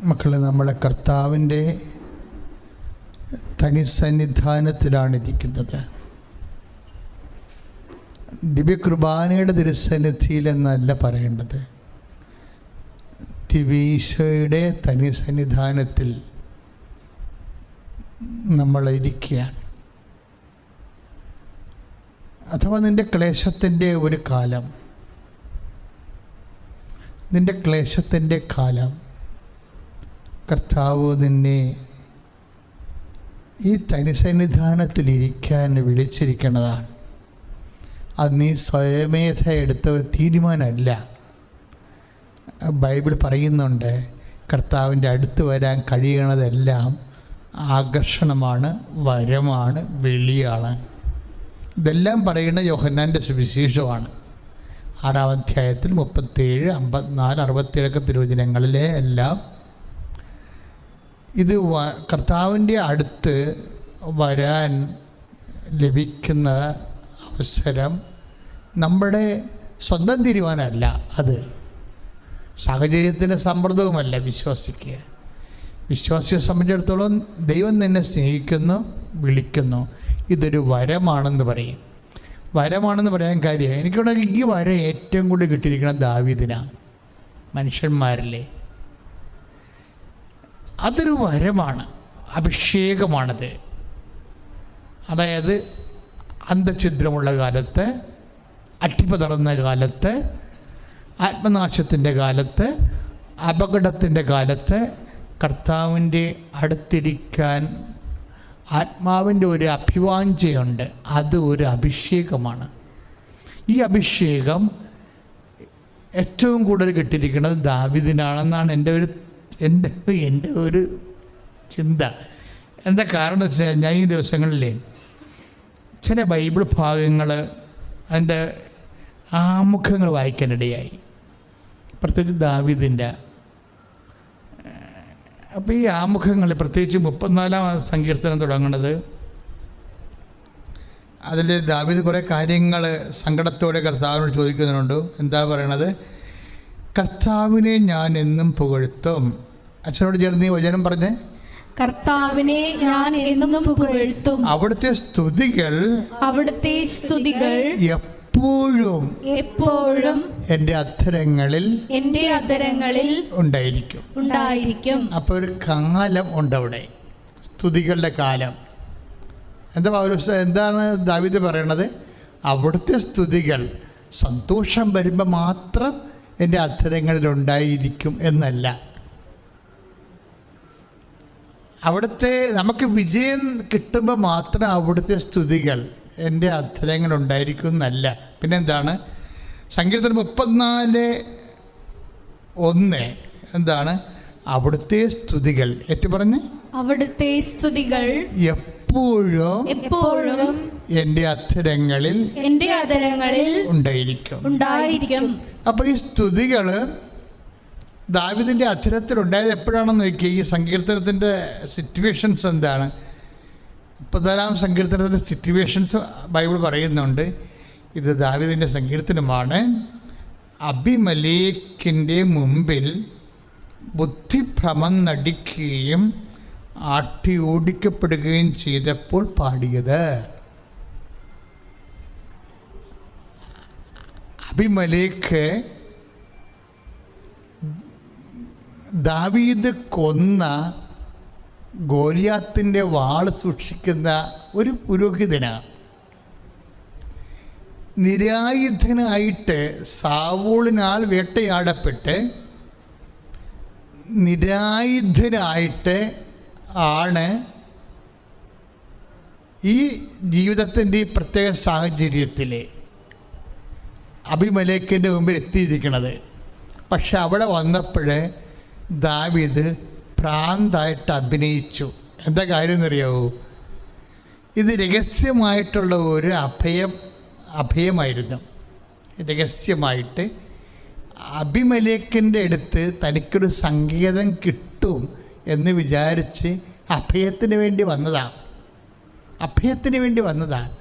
മക്കളെ, നമ്മളെ കർത്താവിൻ്റെ തനിസന്നിധാനത്തിലാണ് ഇരിക്കുന്നത്. ദിവ്യകുർബാനയുടെ തിരുസന്നിധിയിലെന്നല്ല പറയേണ്ടത്, ദിവ്യീശോയുടെ തനിസന്നിധാനത്തിൽ നമ്മളിരിക്കുകയാണ്. അഥവാ നിൻ്റെ ക്ലേശത്തിൻ്റെ ഒരു കാലം, നിൻ്റെ ക്ലേശത്തിൻ്റെ കാലം കർത്താവ് നിന്നെ ഈ തനിസന്നിധാനത്തിലിരിക്കാൻ വിളിച്ചിരിക്കുന്നതാണ്. അത് നീ സ്വയമേധ എടുത്ത ഒരു തീരുമാനമല്ല. ബൈബിൾ പറയുന്നുണ്ട്, കർത്താവിൻ്റെ അടുത്ത് വരാൻ കഴിയണതെല്ലാം ആകർഷണമാണ്, വരമാണ്, വിളിയാണ്. ഇതെല്ലാം പറയുന്ന യോഹന്നാൻ്റെ സുവിശേഷമാണ്. 6-ാം അധ്യായത്തിൽ 37, 54, 67 തിരുവചനങ്ങളിലെ എല്ലാം ഇത് കർത്താവിൻ്റെ അടുത്ത് വരാൻ ലഭിക്കുന്ന അവസരം നമ്മുടെ സ്വന്തം തീരുമാനമല്ല, അത് സാഹചര്യത്തിൻ്റെ സമ്മർദ്ദവുമല്ല. വിശ്വാസിയെ സംബന്ധിച്ചിടത്തോളം ദൈവം നിന്നെ സ്നേഹിക്കുന്നു, വിളിക്കുന്നു. ഇതൊരു വരമാണെന്ന് പറയും. വരമാണെന്ന് പറയാൻ കാര്യം, എനിക്കിവിടെ ഈ വരം ഏറ്റവും കൂടുതൽ കിട്ടിയിരിക്കുന്നത് ദാവീദിനാണ്. മനുഷ്യന്മാരിലെ അതൊരു വരമാണ്, അഭിഷേകമാണത്. അതായത് അന്ധഛിദ്രമുള്ള കാലത്ത്, അട്ടിപ്പതറുന്ന കാലത്ത്, ആത്മനാശത്തിൻ്റെ കാലത്ത്, അപകടത്തിൻ്റെ കാലത്ത് കർത്താവിൻ്റെ അടുത്തിരിക്കാൻ ആത്മാവിൻ്റെ ഒരു അഭിവാഞ്ചയുണ്ട്. അത് ഒരു അഭിഷേകമാണ്. ഈ അഭിഷേകം ഏറ്റവും കൂടുതൽ കിട്ടിയിരിക്കുന്നത് ദാവീദിനാണെന്നാണ് എൻ്റെ ഒരു ചിന്ത. എന്താ കാരണം വെച്ചാൽ, ഞാൻ ഈ ദിവസങ്ങളിൽ ചില ബൈബിൾ ഭാഗങ്ങൾ അതിൻ്റെ ആമുഖങ്ങൾ വായിക്കാനിടയായി, പ്രത്യേകിച്ച് ദാവീദിൻ്റെ. അപ്പോൾ ഈ ആമുഖങ്ങൾ, പ്രത്യേകിച്ച് 34-ാം സങ്കീർത്തനം തുടങ്ങുന്നത്, അതിൽ ദാവീദ് കുറേ കാര്യങ്ങൾ സങ്കടത്തോടെ കർത്താവിനോട് ചോദിക്കുന്നുണ്ട്. എന്താ പറയണത്? കർത്താവിനെ ഞാൻ എന്നും പുകഴ്ത്തും. അച്ഛനോട് ചേർന്ന് ഈ വചനം പറഞ്ഞേ. കർത്താവിനെ ഞാൻ എന്നും പുകഴ്ത്തും. അവിടുത്തെ സ്തുതികൾ എപ്പോഴും എൻ്റെ അധരങ്ങളിൽ ഉണ്ടായിരിക്കും. അപ്പോൾ ഒരു കാലം ഉണ്ട് അവിടെ, സ്തുതികളുടെ കാലം. എന്താണ് ദാവീദ് പറയണത്? അവിടുത്തെ സ്തുതികൾ സന്തോഷം വരുമ്പോൾ മാത്രം എൻ്റെ അധരങ്ങളിൽ ഉണ്ടായിരിക്കും എന്നല്ല. അവിടുത്തെ നമുക്ക് വിജയം കിട്ടുമ്പോൾ മാത്രം അവിടുത്തെ സ്തുതികൾ എൻ്റെ അധരങ്ങളുണ്ടായിരിക്കും എന്നല്ല. പിന്നെന്താണ്? സങ്കീർത്തനം 34:1 എന്താണ്? അവിടുത്തെ സ്തുതികൾ പറഞ്ഞ് അവിടുത്തെ സ്തുതികൾ എപ്പോഴും എൻ്റെ അധരങ്ങളിൽ ഉണ്ടായിരിക്കും. അപ്പോൾ ഈ സ്തുതികൾ ദാവീദിൻ്റെ അധരത്തിലുണ്ടായത് എപ്പോഴാണെന്ന് നോക്കിയാൽ, ഈ സങ്കീർത്തനത്തിൻ്റെ സിറ്റുവേഷൻസ് എന്താണ്? 34-ാം സങ്കീർത്തനത്തിൻ്റെ സിറ്റുവേഷൻസ് ബൈബിൾ പറയുന്നുണ്ട്. ഇത് ദാവീദിൻ്റെ സങ്കീർത്തനമാണ്. അബിമലേക്കിൻ്റെ മുമ്പിൽ ബുദ്ധിഭ്രമം നടിക്കുകയും ആട്ടി ഓടിക്കപ്പെടുകയും ചെയ്തപ്പോൾ പാടിയത്. അബിമലേക്ക് ദാവീദ് കൊന്ന ഗോലിയാത്തിൻ്റെ വാൾ സൂക്ഷിക്കുന്ന ഒരു പുരോഹിതനാണ്. നിരായുധനായിട്ട് സാവൂളിനാൽ വേട്ടയാടപ്പെട്ട് നിരായുധനായിട്ട് ആണ് ഈ ജീവിതത്തിൻ്റെ ഈ പ്രത്യേക സാഹചര്യത്തിൽ അബിമലേക്കിൻ്റെ മുമ്പിൽ എത്തിയിരിക്കുന്നത്. പക്ഷെ അവിടെ വന്നപ്പോൾ ദാവീദ് ഭ്രാന്തായിട്ട് അഭിനയിച്ചു. എന്താ കാര്യം എന്നറിയാവോ? ഇത് രഹസ്യമായിട്ടുള്ള ഒരു അഭയമായിരുന്നു. രഹസ്യമായിട്ട് അബിമലേക്കിൻ്റെ അടുത്ത് തനിക്കൊരു സങ്കേതം കിട്ടും എന്ന് വിചാരിച്ച് അഭയത്തിന് വേണ്ടി വന്നതാണ്.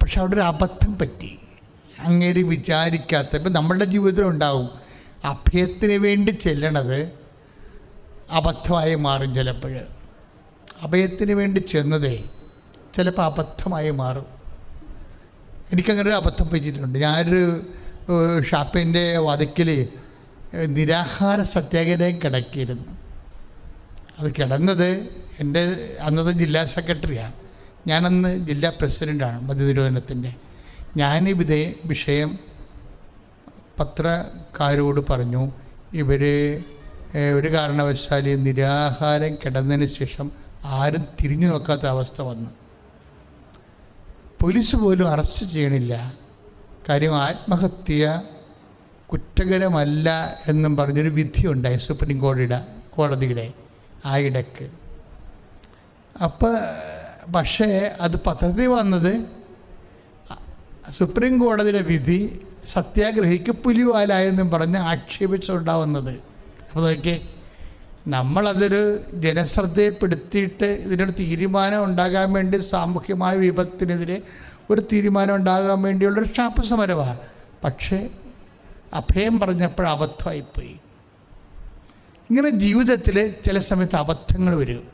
പക്ഷെ അവിടെ ഒരു അബദ്ധം പറ്റി. അങ്ങേര് വിചാരിക്കാത്ത, ഇപ്പം നമ്മളുടെ ജീവിതത്തിലുണ്ടാവും, അഭയത്തിന് വേണ്ടി ചെല്ലണത് അബദ്ധമായി മാറും. ചിലപ്പോൾ അഭയത്തിന് വേണ്ടി ചെന്നതേ ചിലപ്പോൾ അബദ്ധമായി മാറും. എനിക്കങ്ങനെ ഒരു അബദ്ധം പറ്റിയിട്ടുണ്ട്. ഞാനൊരു ഷാപ്പിൻ്റെ വതക്കിൽ നിരാഹാര സത്യാഗ്രഹം കിടക്കിയിരുന്നു. അത് കിടന്നത് എൻ്റെ അന്നത്തെ ജില്ലാ സെക്രട്ടറിയാണ്. ഞാനന്ന് ജില്ലാ പ്രസിഡൻ്റാണ് മധ്യതിരുവനന്തപുരത്തിൻ്റെ. ഞാൻ വിഷയം പത്രക്കാരോട് പറഞ്ഞു. ഇവർ ഒരു കാരണവശാൽ നിരാഹാരം കിടന്നതിന് ശേഷം ആരും തിരിഞ്ഞു നോക്കാത്ത അവസ്ഥ വന്നു. പോലീസ് പോലും അറസ്റ്റ് ചെയ്യണില്ല. കാര്യം ആത്മഹത്യ കുറ്റകരമല്ല എന്നും പറഞ്ഞൊരു വിധിയുണ്ടായി സുപ്രീം കോടതിയുടെ ആ ഇടയ്ക്ക്. പക്ഷേ അത് പത്രത്തിൽ വന്നത് സുപ്രീം കോടതിയുടെ വിധി സത്യാഗ്രഹിക്ക് പുലിവാലായെന്നും പറഞ്ഞ് ആക്ഷേപിച്ചുണ്ടാവുന്നത്. അപ്പോൾ നോക്കിയേ, നമ്മളതൊരു ജനശ്രദ്ധയെപ്പെടുത്തിയിട്ട് ഇതിനൊരു തീരുമാനം ഉണ്ടാകാൻ വേണ്ടി, സാമൂഹ്യമായ വിപത്തിനെതിരെ ഒരു തീരുമാനം ഉണ്ടാകാൻ വേണ്ടിയുള്ളൊരു ഷാപ്പ് സമരമാണ്. പക്ഷേ അഭയം പറഞ്ഞപ്പോൾ അബദ്ധമായിപ്പോയി. ഇങ്ങനെ ജീവിതത്തിൽ ചില സമയത്ത് അബദ്ധങ്ങൾ വരും.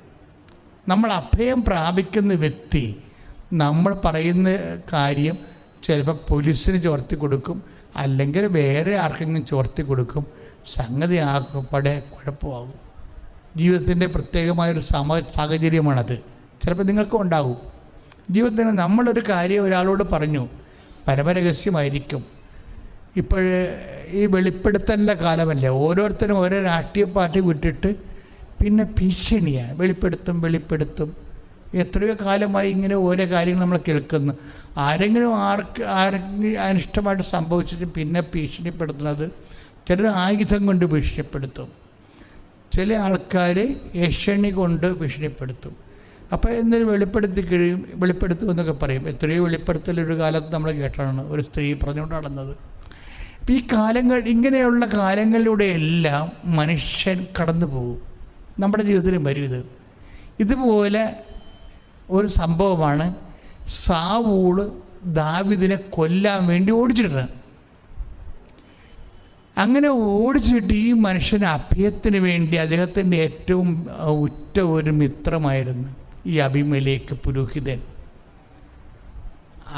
നമ്മൾ അഭയം പ്രാപിക്കുന്ന വ്യക്തി നമ്മൾ പറയുന്ന കാര്യം ചിലപ്പോൾ പോലീസിന് ചോർത്തി കൊടുക്കും, അല്ലെങ്കിൽ വേറെ ആർക്കെങ്കിലും ചോർത്തി കൊടുക്കും. സംഗതി ആകപ്പാടെ കുഴപ്പമാകും. ജീവിതത്തിൻ്റെ പ്രത്യേകമായൊരു സാഹചര്യമാണത്. ചിലപ്പോൾ നിങ്ങൾക്കും ഉണ്ടാകും. ജീവിതത്തിന് നമ്മളൊരു കാര്യം ഒരാളോട് പറഞ്ഞു, പരമരഹസ്യമായിരിക്കും. ഇപ്പോൾ ഈ വെളിപ്പെടുത്തലിൻ്റെ കാലമല്ലേ, ഓരോരുത്തരും ഓരോ രാഷ്ട്രീയ പാർട്ടി വിട്ടിട്ട് പിന്നെ ഭീഷണിയാണ്. വെളിപ്പെടുത്തും. എത്രയോ കാലമായി ഇങ്ങനെ ഓരോ കാര്യങ്ങൾ നമ്മൾ കേൾക്കുന്നു. ആരെങ്കിലും അനിഷ്ടമായിട്ട് സംഭവിച്ചിട്ട് പിന്നെ ഭീഷണിപ്പെടുത്തുന്നത്, ചിലർ ആയുധം കൊണ്ട് ഭീഷണിപ്പെടുത്തും, ചില ആൾക്കാർ ഏഷണി കൊണ്ട് ഭീഷണിപ്പെടുത്തും. അപ്പോൾ എന്നൊരു വെളിപ്പെടുത്തും എന്നൊക്കെ പറയും. എത്രയോ വെളിപ്പെടുത്തലൊരു കാലത്ത് നമ്മൾ കേട്ടാണ് ഒരു സ്ത്രീ പറഞ്ഞുകൊണ്ട് നടന്നത്. അപ്പോൾ ഈ കാലങ്ങൾ, ഇങ്ങനെയുള്ള കാലങ്ങളിലൂടെയെല്ലാം മനുഷ്യൻ കടന്നു പോകും. നമ്മുടെ ജീവിതത്തിലും വരും ഇതുപോലെ ഒരു സംഭവമാണ്. സാവൂള് ദാവീദിനെ കൊല്ലാൻ വേണ്ടി ഓടിച്ചിട്ടുണ്ട്. അങ്ങനെ ഓടിച്ചിട്ട് ഈ മനുഷ്യന് അഭയത്തിന് വേണ്ടി അദ്ദേഹത്തിൻ്റെ ഏറ്റവും ഉറ്റ ഒരു മിത്രമായിരുന്നു ഈ അബീമേലെക്ക് പുരോഹിതൻ.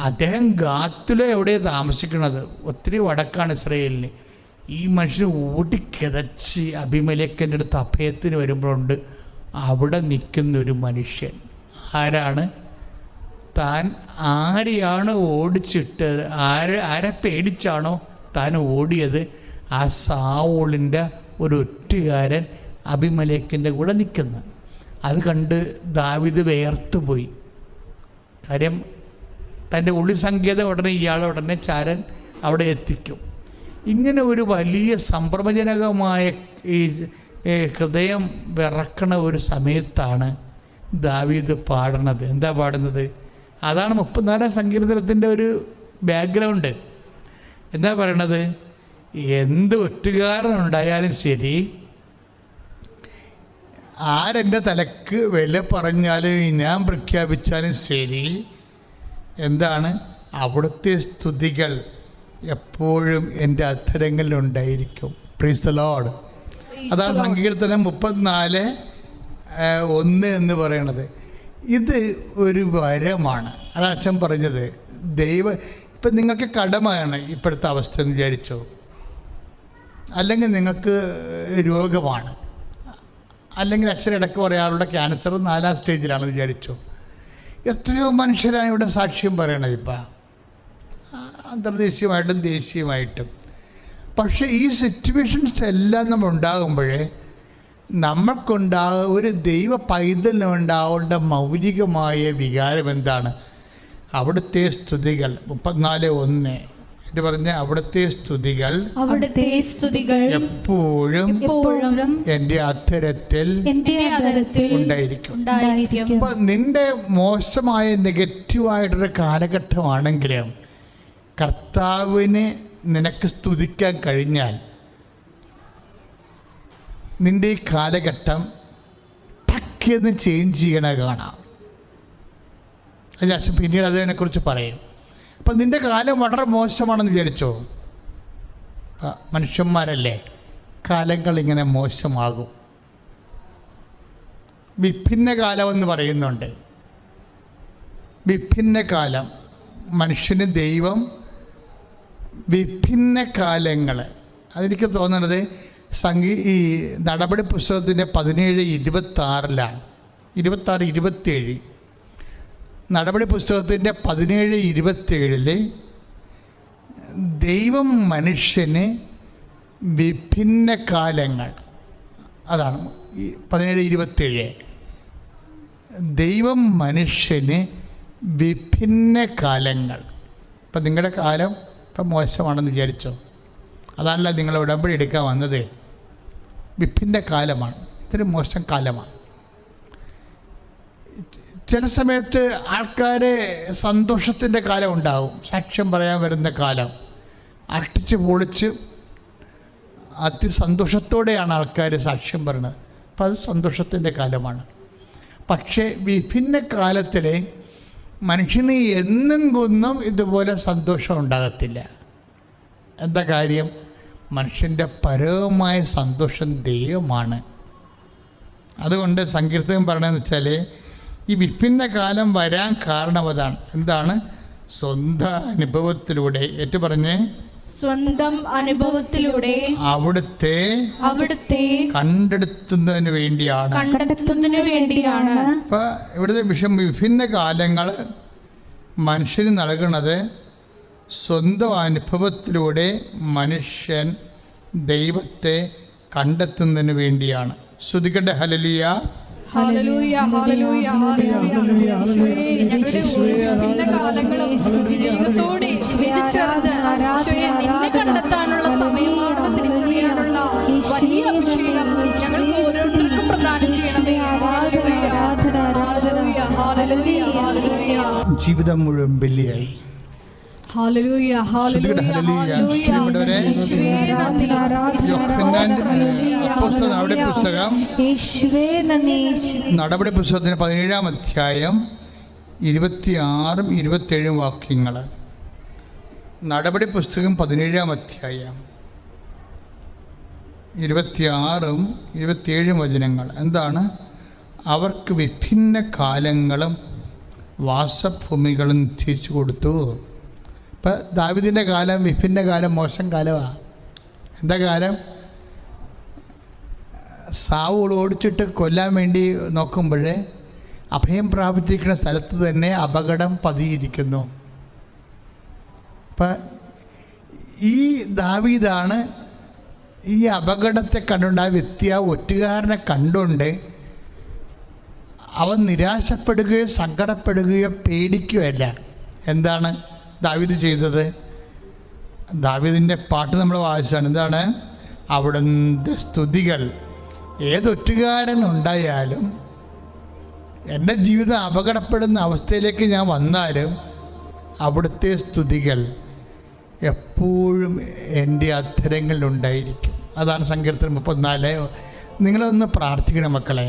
അദ്ദേഹം ഗാത്തിലോ എവിടെയാണ് താമസിക്കുന്നത്, ഒത്തിരി വടക്കാണ് ഇസ്രായേലിന്. ഈ മനുഷ്യൻ ഓടിക്കിതച്ച് അബീമേലെക്കിൻ്റെ അടുത്ത് അഭയത്തിന് വരുമ്പോഴുണ്ട് അവിടെ നിൽക്കുന്നൊരു മനുഷ്യൻ. ആരാണ്? താൻ ആരെയാണ് ഓടിച്ചിട്ടത്, ആരെ പേടിച്ചാണോ താൻ ഓടിയത്, ആ സാവൂളിൻ്റെ ഒരു ഒറ്റുകാരൻ അബീമേലെക്കിൻ്റെ കൂടെ നിൽക്കുന്നു. അത് കണ്ട് ദാവീദ് വേർത്തുപോയി. കാര്യം തൻ്റെ ഉള്ളിൽ സങ്കേതം ഉടനെ ഇയാളുടനെ ചാരൻ അവിടെ എത്തിക്കും. ഇങ്ങനെ ഒരു വലിയ സംഭ്രമജനകമായ ഈ ഹൃദയം വിറക്കണ ഒരു സമയത്താണ് ദാവീദ് പാടുന്നത്. എന്താ പാടുന്നത്? അതാണ് 34 സങ്കീർത്തനത്തിൻ്റെ ഒരു ബാക്ക്ഗ്രൗണ്ട്. എന്താ പറയണത്? എന്ത് ഒറ്റുകാരനുണ്ടായാലും ശരി, ആരെൻ്റെ തലക്ക് വില പറഞ്ഞാലും ഞാൻ പ്രഖ്യാപിച്ചാലും ശരി, എന്താണ്? അവിടുത്തെ സ്തുതികൾ എപ്പോഴും എൻ്റെ അധരങ്ങളിലുണ്ടായിരിക്കും. Praise the Lord. അതാണ് സങ്കീർത്തനം 34:1 എന്ന് പറയണത്. ഇത് ഒരു വരമാണ്. അതാണ് അച്ഛൻ പറഞ്ഞത്. ഇപ്പം നിങ്ങൾക്ക് കടമയാണ് ഇപ്പോഴത്തെ അവസ്ഥ എന്ന് വിചാരിച്ചോ, അല്ലെങ്കിൽ നിങ്ങൾക്ക് രോഗമാണ്, അല്ലെങ്കിൽ അച്ഛൻ ഇടയ്ക്ക് പറയാറുള്ള ക്യാൻസർ 4ാം സ്റ്റേജിലാണെന്ന് വിചാരിച്ചോ. എത്രയോ മനുഷ്യരാണ് ഇവിടെ സാക്ഷ്യം പറയണത് ഇപ്പം, അന്തർദേശീയമായിട്ടും ദേശീയമായിട്ടും. പക്ഷേ ഈ സിറ്റുവേഷൻസ് എല്ലാം നമ്മൾ ഉണ്ടാകുമ്പോഴേ ഒരു ദൈവ പൈതലിനുണ്ടാവേണ്ട മൗലികമായ വികാരം എന്താണ്? അവിടുത്തെ സ്തുതികൾ. 34:1 ഇത് പറഞ്ഞ അവിടുത്തെ സ്തുതികൾ എപ്പോഴും എൻ്റെ അധരത്തിൽ ഉണ്ടായിരിക്കും. അപ്പം നിന്റെ മോശമായ നെഗറ്റീവായിട്ടൊരു കാലഘട്ടമാണെങ്കിലും കർത്താവിനെ നിനക്ക് സ്തുതിക്കാൻ കഴിഞ്ഞാൽ നിൻ്റെ ഈ കാലഘട്ടം ടക്കെന്ന് ചേഞ്ച് ചെയ്യണ കാണാം. ഞാൻ പിന്നീട് അതിനെക്കുറിച്ച് പറയും. അപ്പം നിൻ്റെ കാലം വളരെ മോശമാണെന്ന് വിചാരിച്ചോ. മനുഷ്യന്മാരല്ലേ, കാലങ്ങൾ ഇങ്ങനെ മോശമാകും. വിഭിന്ന കാലം എന്ന് പറയുന്നുണ്ട്. വിഭിന്ന കാലം, മനുഷ്യന് ദൈവം വിഭിന്ന കാലങ്ങൾ, അതെനിക്ക് തോന്നുന്നത് ഈ നടപടി പുസ്തകത്തിൻ്റെ 17:26 26-27 നടപടി പുസ്തകത്തിൻ്റെ 17:27 ദൈവം മനുഷ്യന് വിഭിന്ന കാലങ്ങൾ, അതാണ് ഈ 17:27 ദൈവം മനുഷ്യന് വിഭിന്ന കാലങ്ങൾ. ഇപ്പം നിങ്ങളുടെ കാലം ഇപ്പം മോശമാണെന്ന് വിചാരിച്ചോ, അതാണല്ലോ നിങ്ങൾ ഉടമ്പടി എടുക്കാൻ വന്നത്. വിഭിന്ന കാലമാണ്, ഇതൊരു മോശം കാലമാണ്. ചില സമയത്ത് ആൾക്കാർ സന്തോഷത്തിൻ്റെ കാലം ഉണ്ടാവും, സാക്ഷ്യം പറയാൻ വരുന്ന കാലം, അട്ടിച്ച് പൊളിച്ച് അതിസന്തോഷത്തോടെയാണ് ആൾക്കാർ സാക്ഷ്യം പറയുന്നത്. അപ്പം അത് സന്തോഷത്തിൻ്റെ കാലമാണ്. പക്ഷേ വിഭിന്ന കാലത്തിൽ മനുഷ്യന് എന്നും കൊന്നും ഇതുപോലെ സന്തോഷം ഉണ്ടാകത്തില്ല. എന്താ കാര്യം? മനുഷ്യൻ്റെ പരമമായ സന്തോഷം ദൈവമാണ്. അതുകൊണ്ട് സങ്കീർത്തനം പറയണമെന്ന് വെച്ചാൽ ഈ വിഭിന്ന കാലം വരാൻ കാരണം അതാണ്. എന്താണ്? സ്വന്തം അനുഭവത്തിലൂടെ, ഏറ്റു പറഞ്ഞേ, സ്വന്തം അനുഭവത്തിലൂടെ അവിടുത്തെ കണ്ടെടുത്തുന്നതിന് വേണ്ടിയാണ്. അപ്പം ഇവിടുത്തെ വിഷയം വിഭിന്ന കാലങ്ങൾ മനുഷ്യന് നൽകുന്നത് സ്വന്തം അനുഭവത്തിലൂടെ മനുഷ്യൻ ദൈവത്തെ കണ്ടെത്തുന്നതിന് വേണ്ടിയാണ്. ശ്രുതിക്കട്ടെ ഹല്ലേലൂയ. Hallelujah, hallelujah, hallelujah. ദൈവത്തോടെ വിധിച്ചറിഞ്ഞ് ഈശോയെ നിന്നെ കണ്ടെത്താനുള്ള സമയമാണെന്ന് തിരിച്ചറിയാനുള്ള വലിയ അഭിഷേകം ഞങ്ങൾക്ക് ഓരോരുത്തർക്കും പ്രദാനം ചെയ്യണമേ. Hallelujah, hallelujah, hallelujah, hallelujah. ജീവിതം മുഴുവൻ ബലിയായി. Hallelujah, hallelujah, hallelujah. നടപടി പുസ്തകത്തിന് 17-ാം അധ്യായം 26-27 വാക്യങ്ങൾ. നടപടി പുസ്തകം 17-ാം അധ്യായം 26-27 വചനങ്ങൾ. എന്താണ്? അവർക്ക് വിഭിന്ന കാലങ്ങളും വാസഭൂമികളും നിശ്ചയിച്ചു കൊടുത്തു. ഇപ്പം ദാവീദിൻ്റെ കാലം വിഭിന്ന കാലം, മോശം കാലമാണ്. എന്താ കാലം? സാവൂൾ ഓടിച്ചിട്ട് കൊല്ലാൻ വേണ്ടി നോക്കുമ്പോഴേ അഭയം പ്രാപിച്ചിരിക്കുന്ന സ്ഥലത്ത് തന്നെ അപകടം പതിയിരിക്കുന്നു. അപ്പം ഈ ദാവീദാണ് ഈ അപകടത്തെ കണ്ടുകൊണ്ട്, ആ വ്യക്തി, ആ ഒറ്റുകാരനെ കണ്ടുകൊണ്ട് അവൻ നിരാശപ്പെടുകയോ സങ്കടപ്പെടുകയോ പേടിക്കുകയല്ല. എന്താണ് ദാവീദ് ചെയ്തത്? ദാവീദിൻ്റെ പാട്ട് നമ്മൾ വായിച്ചാണ്. എന്താണ്? അവിടുത്തെ സ്തുതികൾ. ഏതൊറ്റുകാരൻ ഉണ്ടായാലും, എൻ്റെ ജീവിതം അപകടപ്പെടുന്ന അവസ്ഥയിലേക്ക് ഞാൻ വന്നാലും അവിടുത്തെ സ്തുതികൾ എപ്പോഴും എൻ്റെ അധരങ്ങളിലുണ്ടായിരിക്കും. അതാണ് സങ്കീർത്തനം 34. നിങ്ങളൊന്ന് പ്രാർത്ഥിക്കണം മക്കളെ.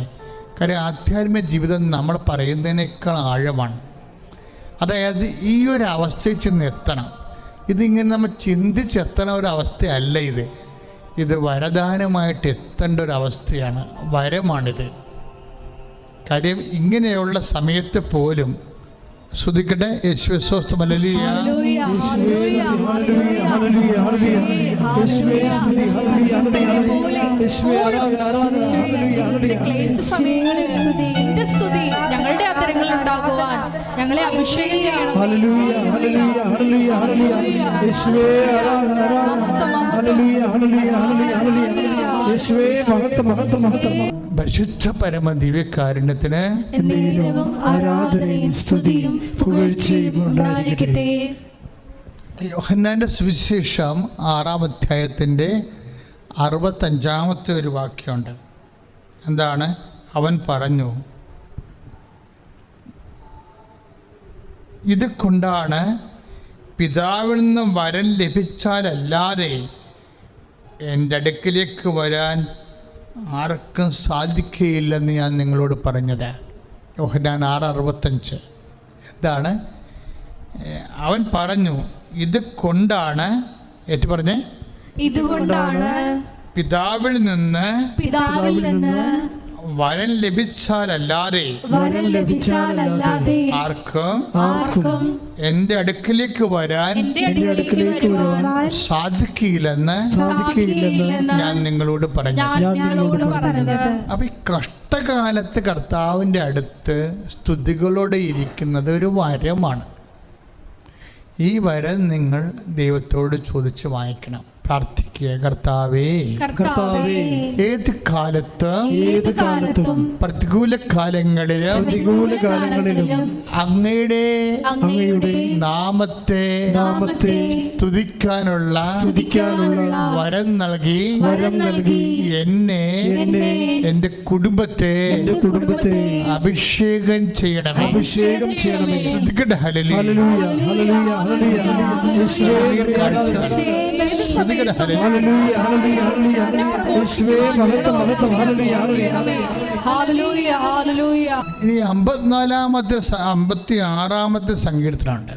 കാര്യം ആധ്യാത്മിക ജീവിതം നമ്മൾ പറയുന്നതിനേക്കാൾ ആഴമാണ്. അതായത് ഈ ഒരു അവസ്ഥയിൽ ചെന്ന് എത്തണം. ഇതിങ്ങനെ നമ്മൾ ചിന്തിച്ചെത്തണ ഒരവസ്ഥയല്ല ഇത്. ഇത് വരദാനമായിട്ട് എത്തേണ്ട ഒരവസ്ഥയാണ്, വരമാണിത്. കാര്യം ഇങ്ങനെയുള്ള സമയത്ത് പോലും ശ്രുതിക്കട്ടെ. യേശുവേ സ്തോത്രം. ഹല്ലേലൂയ. ഞങ്ങളുടെ അത്തരങ്ങളിൽ ഉണ്ടാകുവാൻ ഞങ്ങളെ അഭിഷേകം ചെയ്യണം. പരിശുദ്ധ പരമ ദിവ്യകാരുണ്യത്തിന് ആരാധനയും സ്തുതിയും പുകഴ്ചയും ഉണ്ടായിരിക്കട്ടെ. യോഹന്നാന്റെ സുവിശേഷം 6-ാം അധ്യായത്തിൻ്റെ 65-ാമത്തെ ഒരു വാക്യമുണ്ട്. എന്താണ്? അവൻ പറഞ്ഞു, ഇത് കൊണ്ടാണ് പിതാവിൽ നിന്ന് വരം ലഭിച്ചാലല്ലാതെ എൻ്റെ അടുക്കിലേക്ക് വരാൻ ആർക്കും സാധിക്കുകയില്ലെന്ന് ഞാൻ നിങ്ങളോട് പറഞ്ഞത്. യോഹന്നാൻ 6:65. എന്താണ്? അവൻ പറഞ്ഞു, ഇത് കൊണ്ടാണ്, ഏറ്റു പറഞ്ഞേ, ഇതുകൊണ്ടാണ് പിതാവിൽ നിന്ന് വരൻ ലഭിച്ചാലല്ലാതെ ആർക്കും എൻ്റെ അടുക്കിലേക്ക് വരാൻ സാധിക്കില്ലെന്ന് ഞാൻ നിങ്ങളോട് പറഞ്ഞു. അപ്പൊ ഈ കഷ്ടകാലത്ത് കർത്താവിൻ്റെ അടുത്ത് സ്തുതികളോടെ ഇരിക്കുന്നത് ഒരു വരമാണ്. ഈ വരം നിങ്ങൾ ദൈവത്തോട് ചോദിച്ച് വാങ്ങിക്കണം. പ്രാർത്ഥിക്കുക, കർത്താവേ, ഏത് കാലത്തും പ്രതികൂല കാലങ്ങളിലും അങ്ങയുടെ നാമത്തെ സ്തുതിക്കാനുള്ള വരം നൽകി എന്നെ എൻ്റെ കുടുംബത്തെ അഭിഷേകം ചെയ്യണമേ. ശ്രദ്ധിക്കട്ടെ. ഇനി 56-ാമത്തെ സങ്കീർത്തനമുണ്ട്.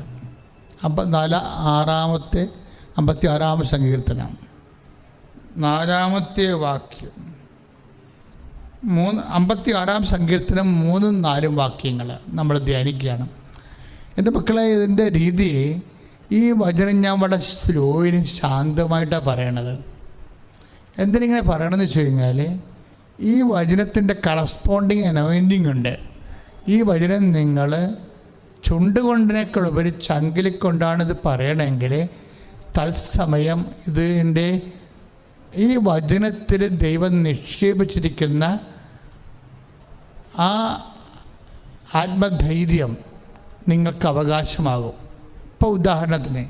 56-ാമത്തെ സങ്കീർത്തനം 4-ാമത്തെ വാക്യം. 56-ാം സങ്കീർത്തനം 3-4 വാക്യങ്ങൾ നമ്മൾ ധ്യാനിക്കുകയാണ്. എൻ്റെ മക്കളെ, ഇതിൻ്റെ രീതി, ഈ വചനം ഞാൻ വളരെ സ്ലോയിലും ശാന്തമായിട്ടാണ് പറയണത്. എന്തിനിങ്ങനെ പറയണമെന്ന് വെച്ച് കഴിഞ്ഞാൽ, ഈ വചനത്തിൻ്റെ കറസ്പോണ്ടിങ് അനോയിൻറ്റിങ് ഉണ്ട്. ഈ വചനം നിങ്ങൾ ചുണ്ടുകൊണ്ടിനേക്കാളുപരി ചങ്കിലിക്കൊണ്ടാണ് ഇത് പറയണമെങ്കിൽ തത്സമയം ഇതിൻ്റെ ഈ വചനത്തിൽ ദൈവം നിക്ഷേപിച്ചിരിക്കുന്ന ആ ആത്മധൈര്യം നിങ്ങൾക്ക് അവകാശമാകും. ഇപ്പോൾ ഉദാഹരണത്തിന്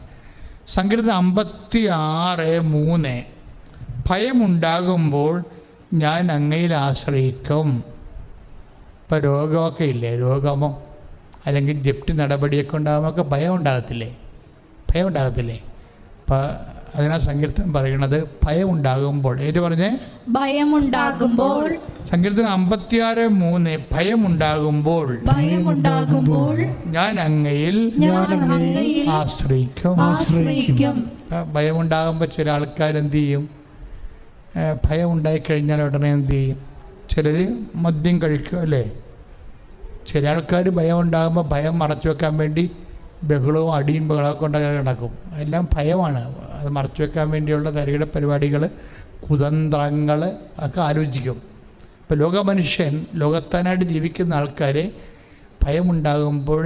സങ്കീർത്തനം 56:3, ഭയമുണ്ടാകുമ്പോൾ ഞാൻ അങ്ങയിൽ ആശ്രയിക്കും. ഇപ്പോൾ രോഗമൊക്കെ ഇല്ലേ, രോഗമോ അല്ലെങ്കിൽ ജപ്തി നടപടിയൊക്കെ ഉണ്ടാകുമ്പോൾ ഭയം ഉണ്ടാകത്തില്ലേ? അപ്പോൾ അതിനാ സങ്കീർത്തനം പറയുന്നത് ഭയമുണ്ടാകുമ്പോൾ. ഏറ്റു പറഞ്ഞേ, ഭയമുണ്ടാകുമ്പോൾ. സങ്കീർത്തനം 56:3, ഭയമുണ്ടാകുമ്പോൾ ഞാൻ അങ്ങയിൽ ആശ്രയിക്കും. ഭയമുണ്ടാകുമ്പോൾ ചില ആൾക്കാർ എന്ത് ചെയ്യും? ഭയം ഉണ്ടായിക്കഴിഞ്ഞാൽ ഉടനെ എന്ത് ചെയ്യും? ചിലർ മദ്യം കഴിക്കും, അല്ലേ? ചില ആൾക്കാർ ഭയം ഉണ്ടാകുമ്പോൾ ഭയം മറച്ചു വെക്കാൻ വേണ്ടി ബഹളവും അടിയും ബഹളമൊക്കെ ഉണ്ടാകാൻ കിടക്കും. എല്ലാം ഭയമാണ്. അത് മറച്ചു വെക്കാൻ വേണ്ടിയുള്ള തരികിട പരിപാടികൾ, കുതന്ത്രങ്ങൾ ഒക്കെ ആലോചിക്കും. ഇപ്പോൾ ലോകമനുഷ്യൻ, ലോകത്താനായിട്ട് ജീവിക്കുന്ന ആൾക്കാരെ ഭയമുണ്ടാകുമ്പോൾ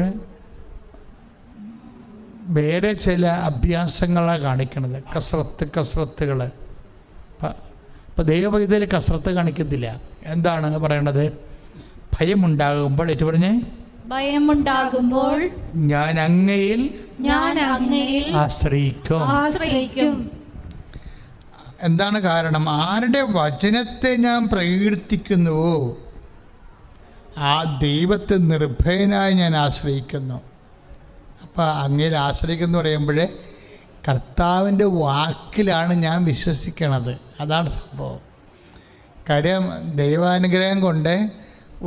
വേറെ ചില അഭ്യാസങ്ങളാണ് കാണിക്കുന്നത്. കസരത്തുകൾ. ഇപ്പോൾ ദൈവം ഇതിൽ കസരത്ത് കാണിക്കത്തില്ല. എന്താണ് പറയണത്? ഭയമുണ്ടാകുമ്പോൾ, ഏറ്റു പറഞ്ഞേ, ഭയമുണ്ടാകുമ്പോൾ ഞാൻ അങ്ങയിൽ ആശ്രയിക്കും. എന്താണ് കാരണം? ആരുടെ വചനത്തെ ഞാൻ പ്രകീർത്തിക്കുന്നുവോ ആ ദൈവത്തെ നിർഭയനായി ഞാൻ ആശ്രയിക്കുന്നു. അപ്പോൾ അങ്ങയിൽ ആശ്രയിക്കുന്നു പറയുമ്പോഴേ കർത്താവിൻ്റെ വാക്കിലാണ് ഞാൻ വിശ്വസിക്കണത്. അതാണ് സംഭവം. കാര്യം ദൈവാനുഗ്രഹം കൊണ്ട്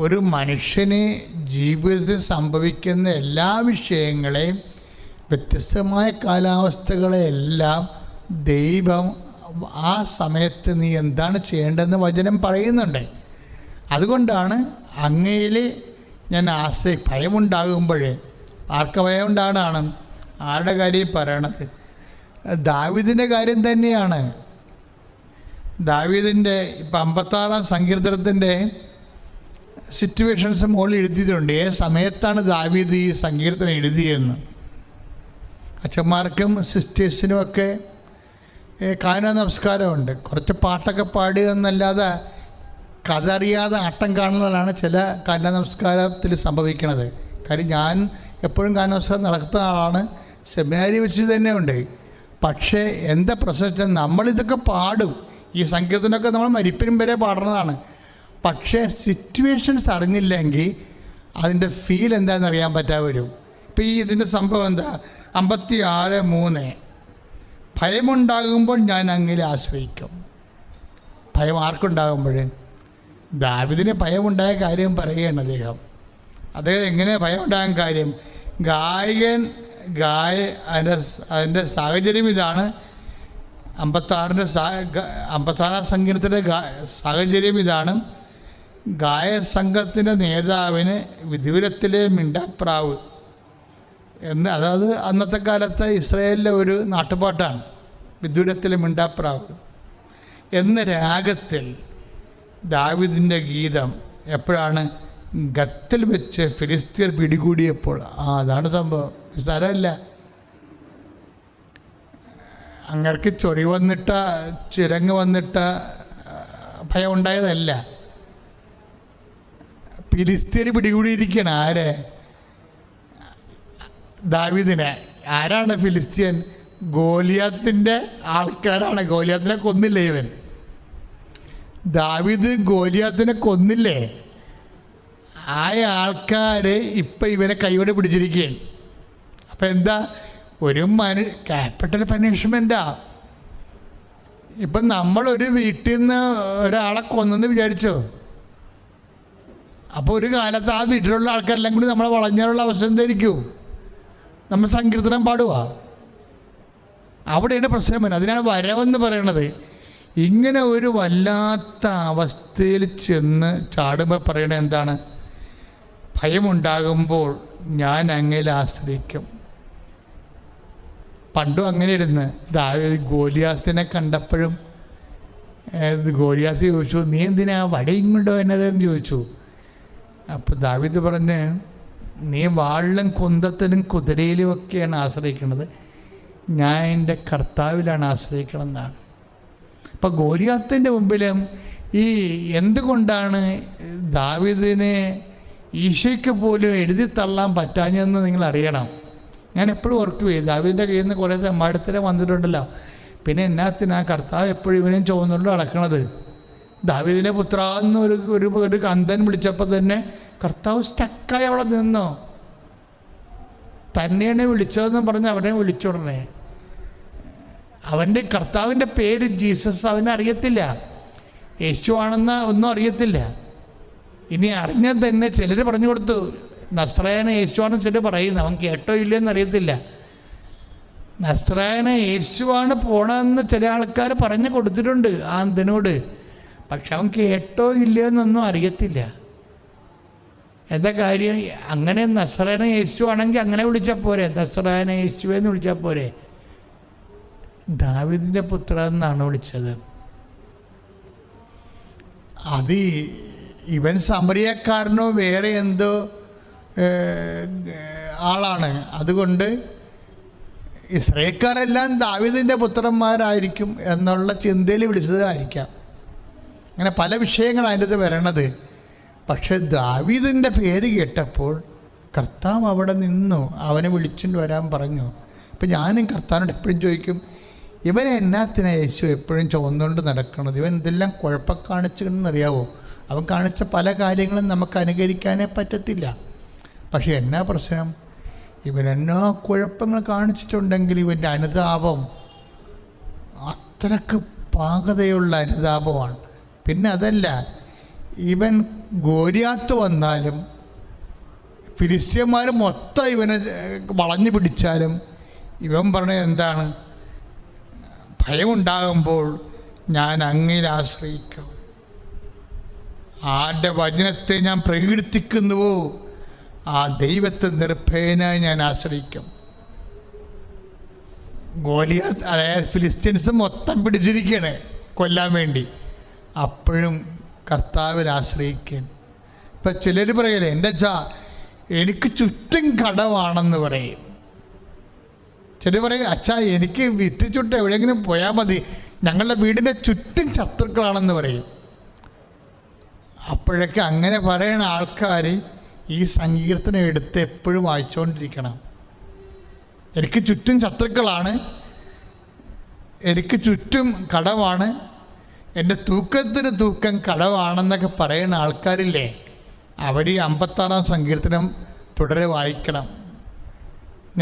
ഒരു മനുഷ്യന് ജീവിതത്തിൽ സംഭവിക്കുന്ന എല്ലാ വിഷയങ്ങളെയും, വ്യത്യസ്തമായ കാലാവസ്ഥകളെയെല്ലാം ദൈവം ആ സമയത്ത് നീ എന്താണ് ചെയ്യേണ്ടതെന്ന് വചനം പറയുന്നുണ്ട്. അതുകൊണ്ടാണ് അങ്ങയിൽ ഞാൻ ഭയമുണ്ടാകുമ്പോൾ. ആർക്ക് ഭയമുണ്ടാകണം? ആരുടെ കാര്യം പറയണത്? ദാവീദിൻ്റെ കാര്യം തന്നെയാണ്. ദാവീദിൻ്റെ ഇപ്പം 56-ാം സങ്കീർത്തനത്തിൻ്റെ സിറ്റുവേഷൻസ് മുകളിൽ എഴുതിയിട്ടുണ്ട്. ഏത് സമയത്താണ് ദാവീദ് ഈ സങ്കീർത്തനം എഴുതിയെന്ന്. അച്ഛന്മാർക്കും സിസ്റ്റേഴ്സിനുമൊക്കെ കാന നമസ്കാരമുണ്ട്. കുറച്ച് പാട്ടൊക്കെ പാടുക എന്നല്ലാതെ കഥ അറിയാതെ ആട്ടം കാണുന്നതാണ് ചില കാന നമസ്കാരത്തിൽ സംഭവിക്കുന്നത്. കാര്യം ഞാൻ എപ്പോഴും കാന നമസ്കാരം നടത്തുന്ന ആളാണ്. സെമിനാരി വെച്ച് തന്നെ ഉണ്ട്. പക്ഷേ എന്താ പ്രശ്നം? നമ്മളിതൊക്കെ പാടും. ഈ സംഗീതത്തിനൊക്കെ നമ്മൾ മരിപ്പിനും വരെ പാടുന്നതാണ്. പക്ഷേ സിറ്റുവേഷൻസ് അറിഞ്ഞില്ലെങ്കിൽ അതിൻ്റെ ഫീൽ എന്താണെന്ന് അറിയാൻ പറ്റാതെ വരും. ഇപ്പോൾ ഈ ഇതിൻ്റെ സംഭവം എന്താ? 56:3, ഭയമുണ്ടാകുമ്പോൾ ഞാൻ അങ്ങയിൽ ആശ്രയിക്കും. ഭയം ആർക്കുണ്ടാകുമ്പോൾ? ദാവീദിന് ഭയമുണ്ടായ കാര്യം പറയുകയാണ് അദ്ദേഹം. എങ്ങനെ ഭയം ഉണ്ടാകാൻ കാര്യം? അതിൻ്റെ സാഹചര്യം ഇതാണ്. 56-ാം സങ്കീർത്തനത്തിൻ്റെ സാഹചര്യം ഇതാണ്. ഗായസംഘത്തിൻ്റെ നേതാവിന് വിദൂരത്തിലെ മിണ്ടാപ്രാവ് എന്ന്, അതായത് അന്നത്തെ കാലത്തെ ഇസ്രായേലിലെ ഒരു നാട്ടുപാട്ടാണ് വിദൂരത്തിലെ മിണ്ടാപ്രാവ് എന്ന രാഗത്തിൽ ദാവീദിൻ്റെ ഗീതം എപ്പോഴാണ്? ഗത്തിൽ വെച്ച് ഫിലിസ്തീർ പിടികൂടിയപ്പോൾ. അതാണ് സംഭവം. നിസ്സാരമല്ല. അങ്ങർക്ക് ചൊറി വന്നിട്ട, ചിരങ്ങ് വന്നിട്ട ഭയം ഉണ്ടായതല്ല. ഫിലിസ്തീർ പിടികൂടിയിരിക്കുകയാണ്. ആരെ? ദാവീദിനെ. ആരാണ് ഫിലിസ്തീൻ? ഗോലിയാത്തിൻ്റെ ആൾക്കാരാണ്. ഗോലിയാത്തിനെ കൊന്നില്ലേ ഇവൻ? ദാവീദ് ഗോലിയാത്തിനെ കൊന്നില്ലേ? ആ ആൾക്കാർ ഇപ്പം ഇവനെ കൈയോടെ പിടിച്ചിരിക്കുകയാണ്. അപ്പം എന്താ? ഒരു ക്യാപിറ്റൽ പനിഷ്മെൻറ്റാ. ഇപ്പം നമ്മളൊരു വീട്ടിൽ നിന്ന് ഒരാളെ കൊന്നെന്ന് വിചാരിച്ചോ, അപ്പോൾ ഒരു കാലത്ത് ആ വീട്ടിലുള്ള ആൾക്കാരെല്ലാം കൂടി നമ്മളെ വളഞ്ഞാലുള്ള അവസ്ഥ എന്തായിരിക്കും? നമ്മൾ സങ്കീർത്തനം പാടുക. അവിടെയാണ് പ്രശ്നം വരുന്നത്. അതിനാണ് വരവെന്ന് പറയണത്. ഇങ്ങനെ ഒരു വല്ലാത്ത അവസ്ഥയിൽ ചെന്ന് ചാടുമ്പോൾ പറയണത് എന്താണ്? ഭയമുണ്ടാകുമ്പോൾ ഞാൻ അങ്ങയിൽ ആശ്രയിക്കും. പണ്ടും അങ്ങനെ ഇരുന്ന് ഗോലിയാത്തിനെ കണ്ടപ്പോഴും ഗോലിയാത്ത് ചോദിച്ചു, നീ എന്തിനാ വടിയും കൊണ്ടോ എന്നതെന്ന് ചോദിച്ചു. അപ്പോൾ ദാവീദ് പറഞ്ഞ്, നീ വാളിലും കുന്തത്തിലും കുതിരയിലും ഒക്കെയാണ് ആശ്രയിക്കുന്നത്, ഞാൻ എൻ്റെ കർത്താവിലാണ് ആശ്രയിക്കണമെന്നാണ്. അപ്പം ഗോലിയാത്തിൻ്റെ മുമ്പിലും ഈ എന്തുകൊണ്ടാണ് ദാവീദിനെ ഈശോയ്ക്ക് പോലും എഴുതി തള്ളാൻ പറ്റാഞ്ഞെന്ന് നിങ്ങൾ അറിയണം. ഞാൻ എപ്പോഴും ഓർക്കുകയും ദാവീദിൻ്റെ കയ്യിൽ നിന്ന് കുറേ തെമ്മാടത്തിനെ വന്നിട്ടുണ്ടല്ലോ. പിന്നെ എന്നാത്തിനാ കർത്താവ് എപ്പോഴും ഇവനെയും ചുവന്നുകൊണ്ട് നടക്കണത്? ദാവീദിനെ പുത്രാന്ന് ഒരു കന്തൻ വിളിച്ചപ്പോൾ തന്നെ കർത്താവ് സ്റ്റക്കായി അവിടെ നിന്നോ. തന്നെയാണ് വിളിച്ചതെന്ന് പറഞ്ഞ് അവനെ വിളിച്ചുടനെ. അവൻ്റെ കർത്താവിൻ്റെ പേര് ജീസസ് അവനറിയത്തില്ല, യേശുവാണെന്ന് ഒന്നും അറിയത്തില്ല. ഇനി അറിഞ്ഞാൽ തന്നെ ചിലർ പറഞ്ഞു കൊടുത്തു നസ്രായന യേശുവാണെന്ന് ചിലർ പറയുന്നു. അവൻ കേട്ടോ ഇല്ലയെന്ന് അറിയത്തില്ല. നസ്രായന യേശുവാണ് പോണതെന്ന് ചില ആൾക്കാർ പറഞ്ഞു കൊടുത്തിട്ടുണ്ട് ആ അന്ധനോട്. പക്ഷെ അവൻ കേട്ടോ ഇല്ലയെന്നൊന്നും അറിയത്തില്ല. എന്താ കാര്യം? അങ്ങനെ നസ്രായന യേശു ആണെങ്കിൽ അങ്ങനെ വിളിച്ചാൽ പോരെ, നസ്രായന യേശുവെന്ന് വിളിച്ചാൽ പോരെ. ദാവീദിൻ്റെ പുത്രൻ എന്നാണ് വിളിച്ചത്. അത് ഇവൻ സമറിയക്കാരനോ വേറെ എന്തോ ആളാണ്. അതുകൊണ്ട് ഇസ്രായേൽക്കാരെല്ലാം ദാവീദിൻ്റെ പുത്രന്മാരായിരിക്കും എന്നുള്ള ചിന്തയിൽ വിളിച്ചതായിരിക്കാം. അങ്ങനെ പല വിഷയങ്ങളാണ് അതിൻ്റെ അത് വരണത്. പക്ഷെ ദാവീദിൻ്റെ പേര് കേട്ടപ്പോൾ കർത്താവ് അവിടെ നിന്നു, അവനെ വിളിച്ചുകൊണ്ട് വരാൻ പറഞ്ഞു. ഇപ്പം ഞാനും കർത്താവിനോട് എപ്പോഴും ചോദിക്കും, ഇവൻ എന്നാത്തിനാണ് യേശു എപ്പോഴും ചുവന്നുകൊണ്ട് നടക്കുന്നത്? ഇവൻ ഇതെല്ലാം കുഴപ്പം കാണിച്ചെന്നറിയാവോ? അവൻ കാണിച്ച പല കാര്യങ്ങളും നമുക്ക് അനുകരിക്കാനേ പറ്റത്തില്ല. പക്ഷെ എന്നാ പ്രശ്നം? ഇവൻ എന്നാ കുഴപ്പങ്ങൾ കാണിച്ചിട്ടുണ്ടെങ്കിൽ ഇവൻ്റെ അനുതാപം അത്രക്ക് പാകതയുള്ള അനുതാപമാണ്. പിന്നെ അതല്ല, ഇവൻ ഗോലിയാത്ത് വന്നാലും ഫിലിസ്ത്യന്മാർ മൊത്തം ഇവനെ വളഞ്ഞു പിടിച്ചാലും ഇവൻ പറഞ്ഞത് എന്താണ്? ഭയമുണ്ടാകുമ്പോൾ ഞാൻ അങ്ങയിൽ ആശ്രയിക്കും. ആരുടെ വചനത്തെ ഞാൻ പ്രകീർത്തിക്കുന്നുവോ ആ ദൈവത്തെ നിർഭയനായി ഞാൻ ആശ്രയിക്കും. ഗോലിയാത്ത്, അതായത് ഫിലിസ്ത്യൻസ് മൊത്തം പിടിച്ചിരിക്കുകയാണ് കൊല്ലാൻ വേണ്ടി. അപ്പോഴും കർത്താവിൽ ആശ്രയിക്കാൻ. ഇപ്പം ചിലർ പറയലേ, എൻ്റെ എനിക്ക് ചുറ്റും കടവാണെന്ന് പറയും. ചിലർ പറയും, അച്ഛാ എനിക്ക് വിറ്റ് ചുട്ട് എവിടെയെങ്കിലും പോയാൽ മതി, ഞങ്ങളുടെ വീടിൻ്റെ ചുറ്റും ശത്രുക്കളാണെന്ന് പറയും. അപ്പോഴൊക്കെ അങ്ങനെ പറയുന്ന ആൾക്കാർ ഈ സങ്കീർത്തനം എടുത്ത് എപ്പോഴും വായിച്ചുകൊണ്ടിരിക്കണം. എനിക്ക് ചുറ്റും ശത്രുക്കളാണ്, എനിക്ക് ചുറ്റും കടവാണ്, എൻ്റെ തൂക്കത്തിന് തൂക്കം കടവാണെന്നൊക്കെ പറയുന്ന ആൾക്കാരില്ലേ, അവർ ഈ 56-ാം സങ്കീർത്തനം തുടരെ വായിക്കണം.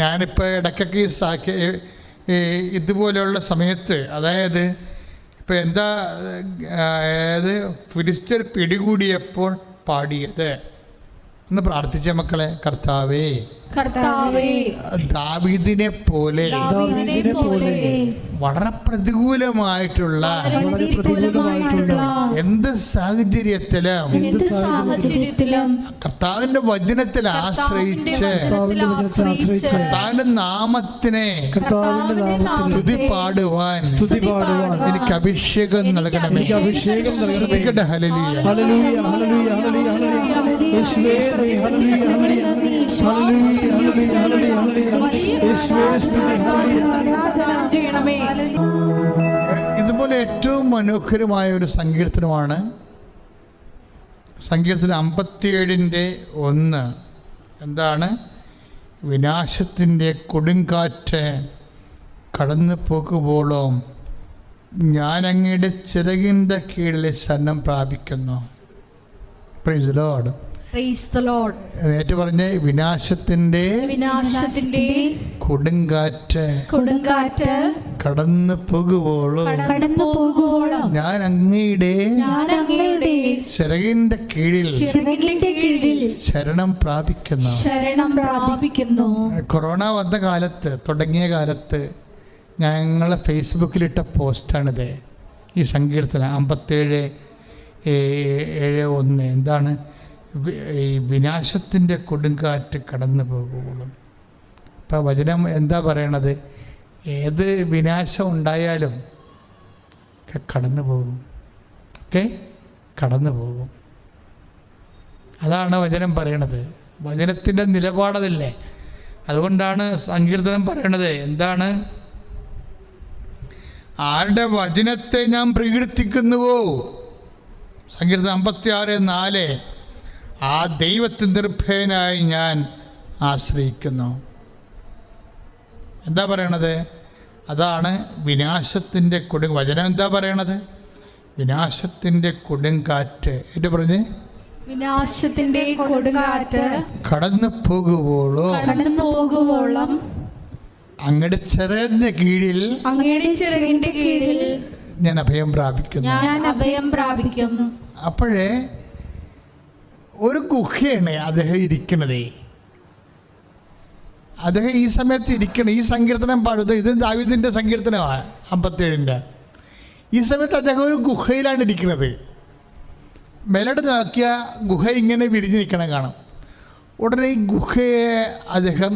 ഞാനിപ്പോൾ ഇടയ്ക്കൊക്കെ ഇതുപോലെയുള്ള സമയത്ത്, അതായത് ഇപ്പം എന്താ, അതായത് ഫിലിസ്ത്യർ പിടികൂടിയപ്പോൾ പാടിയത് ഒന്ന് പ്രാർത്ഥിച്ച മക്കളെ. കർത്താവേ, കർത്താവേ, ദാവീദിനെ പോലെ ദാവീദിനെ പോലെ വളരെ പ്രതികൂലമായിട്ടുള്ള എന്ത് സാഹചര്യത്തിലും കർത്താവിന്റെ വചനത്തിൽ ആശ്രയിച്ച് കർത്താവിന്റെ നാമത്തിനെ സ്തുതി പാടുവാൻ എനിക്ക് അഭിഷേകം നൽകണമേ. ഹല്ലേലൂയ. ഇതുപോലെ ഏറ്റവും മനോഹരമായ ഒരു സങ്കീർത്തനമാണ് സങ്കീർത്തനം 57:1. എന്താണ്? വിനാശത്തിൻ്റെ കൊടുങ്കാറ്റ് കടന്നു പോകുമ്പോഴും ഞാൻ അങ്ങയുടെ ചിറകിൻ്റെ കീഴിൽ ശരണം പ്രാപിക്കുന്നു. Praise the Lord. ഏറ്റു പറഞ്ഞേ, വിനാശത്തിന്റെ കൊടുങ്കാറ്റ് കടന്നു പോകുമ്പോഴും ഞാൻ അങ്ങയുടെ ചിറകിന്റെ കീഴിൽ ശരണം പ്രാപിക്കുന്നു. കൊറോണ വന്ന കാലത്ത്, തുടങ്ങിയ കാലത്ത് ഞങ്ങളെ ഫേസ്ബുക്കിലിട്ട പോസ്റ്റാണിത്. ഈ സങ്കീർത്തനം 57:1. എന്താണ്? ഈ വിനാശത്തിൻ്റെ കൊടുങ്കാറ്റ് കടന്നു പോകുമ്പോഴും. ഇപ്പം വചനം എന്താ പറയണത്? ഏത് വിനാശം ഉണ്ടായാലും കടന്നു പോകും. കടന്നു പോകും. അതാണ് വചനം പറയണത്. വചനത്തിൻ്റെ നിലപാടതല്ലേ. അതുകൊണ്ടാണ് സങ്കീർത്തനം പറയണത്. എന്താണ്? ആരുടെ വചനത്തെ ഞാൻ പ്രകീർത്തിക്കുന്നുവോ, സങ്കീർത്തനം 56:4, ആ ദൈവത്തെ നിർഭയനായി ഞാൻ ആശ്രയിക്കുന്നു. എന്താ പറയണത്? അതാണ് വിനാശത്തിൻ്റെ വചനം എന്താ പറയണത്? വിനാശത്തിൻ്റെ കൊടുങ്കാറ്റ്. ഏറ്റു പറഞ്ഞ്, വിനാശത്തിന്റെ കൊടുങ്കാറ്റ് കടന്നു പോകുവോളം അങ്ങയുടെ ചിറകിന്റെ കീഴിൽ ഞാൻ അഭയം പ്രാപിക്കുന്നു. അപ്പോഴേ ഒരു ഗുഹയാണ് അദ്ദേഹം ഇരിക്കണതേ. അദ്ദേഹം ഈ സമയത്ത് ഇരിക്കണം. ഈ സങ്കീർത്തനം പാടുന്നത്, ഇത് ദാവീദിൻ്റെ സങ്കീർത്തനമാണ് 57. ഈ സമയത്ത് അദ്ദേഹം ഒരു ഗുഹയിലാണ് ഇരിക്കുന്നത്. മേലോട്ട് നോക്കിയ ഗുഹ ഇങ്ങനെ വിരിഞ്ഞ് നിൽക്കണം കാണാം. ഉടനെ ഈ ഗുഹയെ അദ്ദേഹം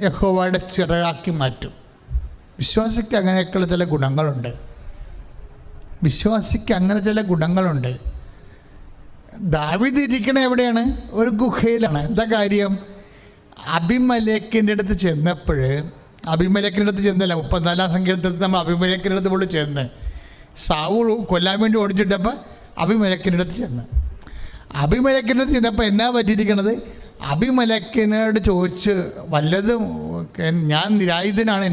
യഹോവയുടെ ചിറകാക്കി മാറ്റും. വിശ്വാസിക്ക് അങ്ങനെയൊക്കെയുള്ള ചില ഗുണങ്ങളുണ്ട്. ദാവീദ് ഇരിക്കണ എവിടെയാണ്? ഒരു ഗുഹയിലാണ്. എന്താ കാര്യം? അബിമേലെക്കിൻ്റെ അടുത്ത് ചെന്നപ്പോൾ, അബിമേലെക്കിൻ്റെ അടുത്ത് ചെന്നല്ല, 34 സങ്കീർത്തനത്തിൽ നമ്മൾ അബിമേലെക്കിൻ്റെ അടുത്ത് പോലും ചെന്ന് സാവൂൾ കൊല്ലാൻ വേണ്ടി ഓടിച്ചിട്ടപ്പോൾ അബിമേലെക്കിൻ്റെ അടുത്ത് ചെന്നപ്പോൾ എന്നാ പറ്റിയിരിക്കണത്? അബിമേലെക്കിനോട് ചോദിച്ച്, വല്ലതും ഞാൻ നിരായുധനാണ്,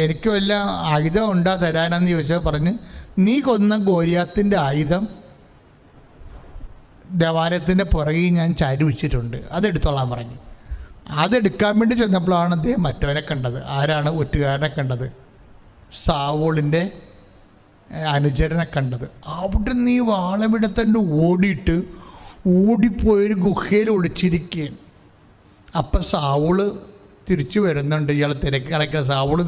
എനിക്ക് വല്ല ആയുധം ഉണ്ടാ തരാനെന്ന് ചോദിച്ചാൽ പറഞ്ഞ്, നീ കൊന്ന ഗോലിയാത്തിൻ്റെ ആയുധം ദേവാലയത്തിൻ്റെ പുറകിൽ ഞാൻ ചാരി വെച്ചിട്ടുണ്ട്, അതെടുത്തോളാൻ പറഞ്ഞു. അതെടുക്കാൻ വേണ്ടി ചെന്നപ്പോഴാണ് അദ്ദേഹം മറ്റവനെ കണ്ടത്. ആരാണ്? ഒറ്റുകാരനെ കണ്ടത്, സാവൂളിൻ്റെ അനുചരനെ കണ്ടത്. അവിടെ നീ വാളമെടുത്തണ്ട് ഓടിപ്പോയൊരു ഗുഹയിൽ ഒളിച്ചിരിക്കുകയാണ്. അപ്പം സാവൂള് തിരിച്ചു വരുന്നുണ്ട്. ഇയാൾ തിരക്ക് കിടക്കുന്ന സാവൂള്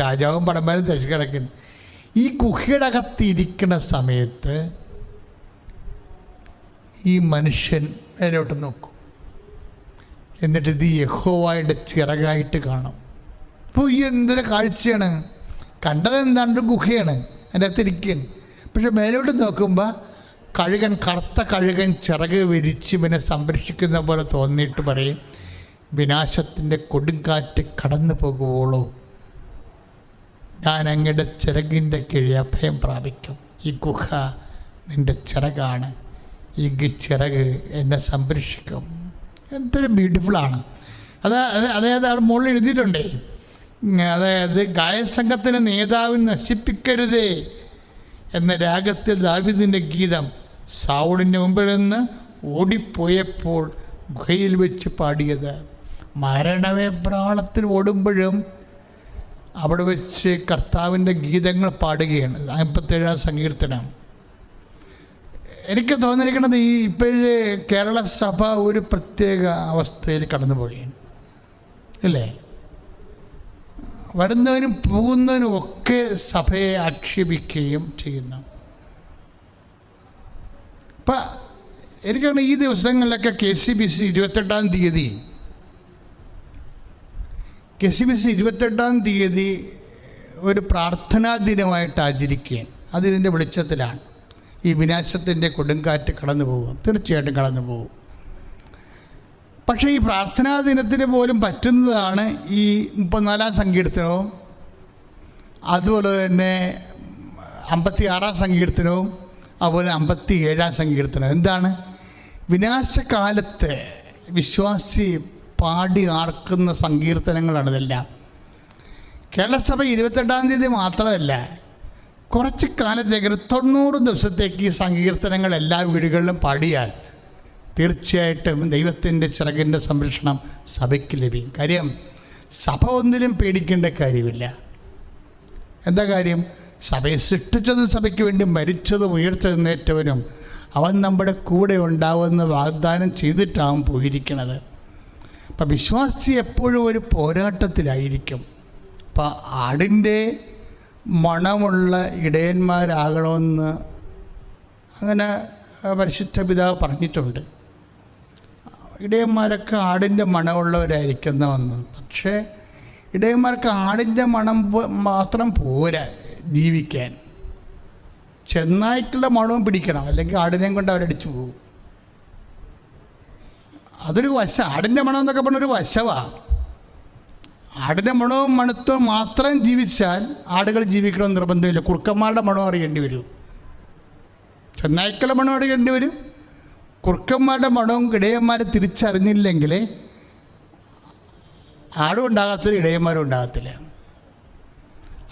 രാജാവും പടന്മാരും തിരക്ക് കിടക്കുന്നു. ഈ ഗുഹയുടെ അകത്തിരിക്കുന്ന സമയത്ത് ഈ മനുഷ്യൻ മേലോട്ട് നോക്കും. എന്നിട്ട് ഇത് യഹോവയുടെ ചിറകായിട്ട് കാണും. അപ്പോൾ ഈ എന്തൊരു കാഴ്ചയാണ് കണ്ടത്? എന്താണ്ട് ഗുഹയാണ്, അതിൻ്റെ അകത്തിരിക്കുകയാണ്. പക്ഷെ മേലോട്ട് നോക്കുമ്പോൾ കറുത്ത കഴുകൻ ചിറക് വിരിച്ച് ഇവനെ സംരക്ഷിക്കുന്ന പോലെ തോന്നിയിട്ട് പറയും, വിനാശത്തിൻ്റെ കൊടുങ്കാറ്റ് കടന്നു പോകുവോളൂ ഞാൻ അങ്ങയുടെ ചിറകിൻ്റെ കീഴിൽ അഭയം പ്രാപിക്കും. ഈ ഗുഹ നിൻ്റെ ചിറകാണ്, ഈ ചിറക് എന്നെ സംരക്ഷിക്കും. എന്തൊരു ബ്യൂട്ടിഫുള്ളാണ്. അതായത് അവിടെ മുകളിൽ എഴുതിയിട്ടുണ്ടേ, അതായത് ഗായസംഘത്തിൻ്റെ നേതാവിനെ നശിപ്പിക്കരുതേ എന്ന രാഗത്തിൽ ദാവീദിൻ്റെ ഗീതം സാവൂളിൻ്റെ മുമ്പിൽ നിന്ന് ഓടിപ്പോയപ്പോൾ ഗുഹയിൽ വെച്ച് പാടിയത്. മരണവേപ്രാളത്തിൽ ഓടുമ്പോഴും അവിടെ വെച്ച് കർത്താവിൻ്റെ ഗീതങ്ങൾ പാടുകയാണ്. 57 സങ്കീർത്തനം. എനിക്ക് തോന്നിയിരിക്കുന്നത് ഈ ഇപ്പോഴേ കേരള സഭ ഒരു പ്രത്യേക അവസ്ഥയിൽ കടന്നു പോവുകയാണ് അല്ലേ? വരുന്നവനും പോകുന്നവനും ഒക്കെ സഭയെ ആക്ഷേപിക്കുകയും ചെയ്യുന്നു. അപ്പം എനിക്കാണ് ഈ ദിവസങ്ങളിലൊക്കെ KCBC 28-ാം തീയതി ഒരു പ്രാർത്ഥനാ ദിനമായിട്ട് ആചരിക്കുകയാണ്. അതിതിൻ്റെ വെളിച്ചത്തിലാണ് ഈ വിനാശത്തിൻ്റെ കൊടുങ്കാറ്റ് കടന്നു പോകും, തീർച്ചയായിട്ടും കടന്നു പോകും. പക്ഷേ ഈ പ്രാർത്ഥനാ ദിനത്തിന് പോലും പറ്റുന്നതാണ് ഈ 34-ാം സങ്കീർത്തനവും അതുപോലെ തന്നെ 56-ാം സങ്കീർത്തനവും അതുപോലെ 57-ാം സങ്കീർത്തനവും. എന്താണ്? വിനാശകാലത്ത് വിശ്വാസി പാടി ആർക്കുന്ന സങ്കീർത്തനങ്ങളാണ് ഇതെല്ലാം. കേരളസഭ 28-ാം തീയതി മാത്രമല്ല, കുറച്ച് കാലത്തേക്ക് 90 ദിവസത്തേക്ക് ഈ സങ്കീർത്തനങ്ങൾ എല്ലാ വീടുകളിലും പാടിയാൽ തീർച്ചയായിട്ടും ദൈവത്തിൻ്റെ ചിറകിൻ്റെ സംരക്ഷണം സഭയ്ക്ക് ലഭിക്കും. കാര്യം സഭ ഒന്നിലും പേടിക്കേണ്ട കാര്യമില്ല. എന്താ കാര്യം? സഭയെ സൃഷ്ടിച്ചതും സഭയ്ക്ക് വേണ്ടി മരിച്ചതും ഉയർത്തെഴുന്നേറ്റവനും അവൻ നമ്മുടെ കൂടെ ഉണ്ടാവുമെന്ന് വാഗ്ദാനം ചെയ്തിട്ടാവും പോയിരിക്കുന്നത്. അപ്പം വിശ്വാസി എപ്പോഴും ഒരു പോരാട്ടത്തിലായിരിക്കും. അപ്പം ആടിൻ്റെ മണമുള്ള ഇടയന്മാരാകണമെന്ന് അങ്ങനെ പരിശുദ്ധ പിതാവ് പറഞ്ഞിട്ടുണ്ട്. ഇടയന്മാരൊക്കെ ആടിൻ്റെ മണമുള്ളവരായിരിക്കുന്നതെന്ന്. പക്ഷേ ഇടയന്മാർക്ക് ആടിൻ്റെ മണം മാത്രം പോരാ ജീവിക്കാൻ, ചെന്നായ്ക്കുള്ള മണവും പിടിക്കണം, അല്ലെങ്കിൽ ആടിനെയും കൊണ്ട് അവരടിച്ചു പോകും. അതൊരു ആടിൻ്റെ മണം എന്നൊക്കെ പറഞ്ഞൊരു വശമാണ്. ആടിൻ്റെ മണവും മണത്വം മാത്രം ജീവിച്ചാൽ ആടുകൾ ജീവിക്കണമെന്ന് നിർബന്ധമില്ല. കുറുക്കന്മാരുടെ മണം അറിയേണ്ടി വരും, ചെന്നായ്ക്കളുടെ മണം അറിയേണ്ടി വരും. കുറുക്കന്മാരുടെ മണവും ഇടയന്മാരെ തിരിച്ചറിഞ്ഞില്ലെങ്കിൽ ആടും ഉണ്ടാകത്തില്ല, ഇടയന്മാരും ഉണ്ടാകത്തില്ല.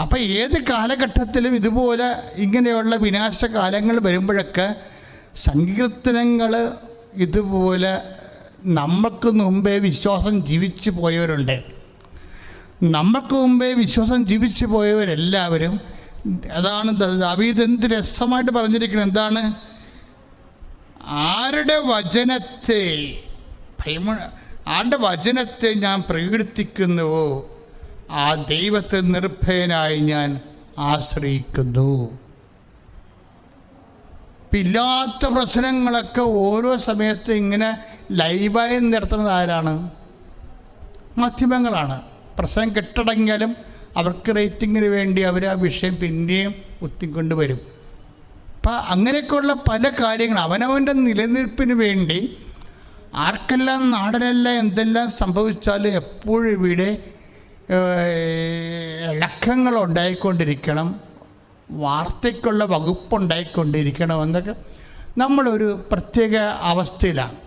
അപ്പം ഏത് കാലഘട്ടത്തിലും ഇതുപോലെ ഇങ്ങനെയുള്ള വിനാശകാലങ്ങൾ വരുമ്പോഴൊക്കെ സങ്കീർത്തനങ്ങൾ ഇതുപോലെ നമുക്ക് മുമ്പേ വിശ്വാസം ജീവിച്ചു പോയവരുണ്ട്. നമുക്ക് മുമ്പേ വിശ്വാസം ജീവിച്ചു പോയവരെല്ലാവരും, അതാണ് ദാവീദ് എന്ത് രസമായിട്ട് പറഞ്ഞിരിക്കുന്നത്. എന്താണ്? ആരുടെ വചനത്തെ ഞാൻ പ്രകീർത്തിക്കുന്നുവോ ആ ദൈവത്തെ നിർഭയനായി ഞാൻ ആശ്രയിക്കുന്നു. ഇല്ലാത്ത പ്രശ്നങ്ങളൊക്കെ ഓരോ സമയത്ത് ഇങ്ങനെ ലൈവായി നടത്തുന്നത് ആരാണ്? മാധ്യമങ്ങളാണ്. പ്രശ്നം കെട്ടടങ്ങിയാലും അവർക്ക് റേറ്റിങ്ങിന് വേണ്ടി അവർ ആ വിഷയം പിന്നെയും കുത്തിക്കൊണ്ട് വരും. അപ്പം അങ്ങനെയൊക്കെയുള്ള പല കാര്യങ്ങൾ അവനവൻ്റെ നിലനിൽപ്പിന് വേണ്ടി ആർക്കെല്ലാം നാടനെല്ലാം എന്തെല്ലാം സംഭവിച്ചാലും എപ്പോഴും ഇവിടെ ഇളക്കങ്ങൾ ഉണ്ടായിക്കൊണ്ടിരിക്കണം, വാർത്തയ്ക്കുള്ള വകുപ്പുണ്ടായിക്കൊണ്ടിരിക്കണം എന്നൊക്കെ നമ്മളൊരു പ്രത്യേക അവസ്ഥയിലാണ്.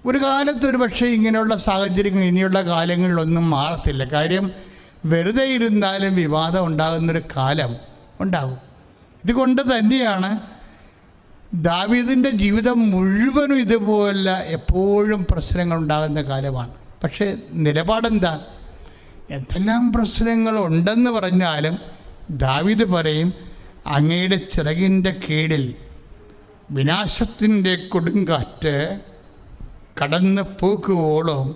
ഒരു കാലത്ത് ഒരു പക്ഷേ ഇങ്ങനെയുള്ള സാഹചര്യങ്ങൾ ഇനിയുള്ള കാലങ്ങളിലൊന്നും മാറത്തില്ല. കാര്യം വെറുതെ ഇരുന്നാലും വിവാദം ഉണ്ടാകുന്നൊരു കാലം ഉണ്ടാകും. ഇതുകൊണ്ട് തന്നെയാണ് ദാവീദിൻ്റെ ജീവിതം മുഴുവനും ഇതുപോലെ എപ്പോഴും പ്രശ്നങ്ങൾ ഉണ്ടാകുന്ന കാലമാണ്. പക്ഷേ നിലപാടെന്താ? എന്തെല്ലാം പ്രശ്നങ്ങളുണ്ടെന്ന് പറഞ്ഞാലും ദാവീദ് പറയും, അങ്ങയുടെ ചിറകിൻ്റെ കീഴിൽ വിനാശത്തിൻ്റെ കൊടുങ്കാറ്റ് കടന്ന് പൂക്കുവോളം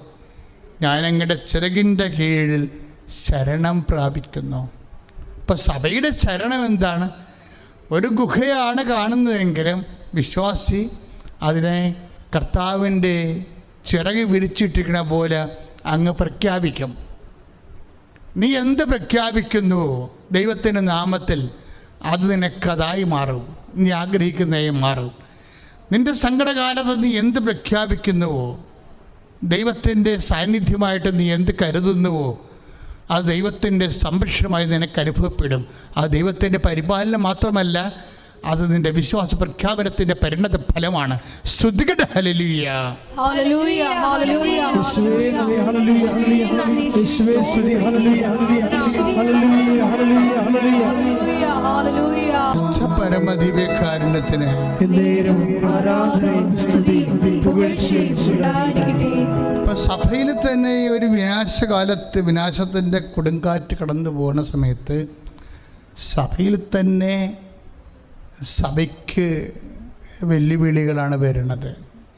ഞാൻ അങ്ങയുടെ ചിറകിൻ്റെ കീഴിൽ ശരണം പ്രാപിക്കുന്നു. ഇപ്പം സഭയുടെ ശരണം എന്താണ്? ഒരു ഗുഹയാണ് കാണുന്നതെങ്കിലും വിശ്വാസി അതിനെ കർത്താവിൻ്റെ ചിറക് വിരിച്ചിട്ടിരിക്കണ പോലെ അങ്ങ് പ്രഖ്യാപിക്കും. നീ എന്ത് പ്രഖ്യാപിക്കുന്നുവോ ദൈവത്തിൻ്റെ നാമത്തിൽ അത് നിനക്കതായി മാറും, നീ ആഗ്രഹിക്കുന്നതായി മാറും. നിൻ്റെ സങ്കടകാലത്ത് നീ എന്ത് പ്രഖ്യാപിക്കുന്നുവോ, ദൈവത്തിൻ്റെ സാന്നിധ്യമായിട്ട് നീ എന്ത് കരുതുന്നുവോ അത് ദൈവത്തിൻ്റെ സംരക്ഷണമായി നിനക്ക് അനുഭവപ്പെടും. അത് ദൈവത്തിൻ്റെ പരിപാലനം മാത്രമല്ല, അത് നിൻ്റെ വിശ്വാസ പ്രഖ്യാപനത്തിൻ്റെ പരിണത ഫലമാണ്. സ്തുതിക്കട്ടെ, ഹല്ലേലൂയ. ഹല്ലേലൂയ, ഹല്ലേലൂയ, പരമദിവ്യകാരുണ്യത്തിന് ഇപ്പം സഭയിൽ തന്നെ ഈ ഒരു വിനാശകാലത്ത് വിനാശത്തിൻ്റെ കൊടുങ്കാറ്റ് കടന്നു പോകുന്ന സമയത്ത് സഭയിൽ തന്നെ സഭയ്ക്ക് വെല്ലുവിളികളാണ് വരുന്നത്.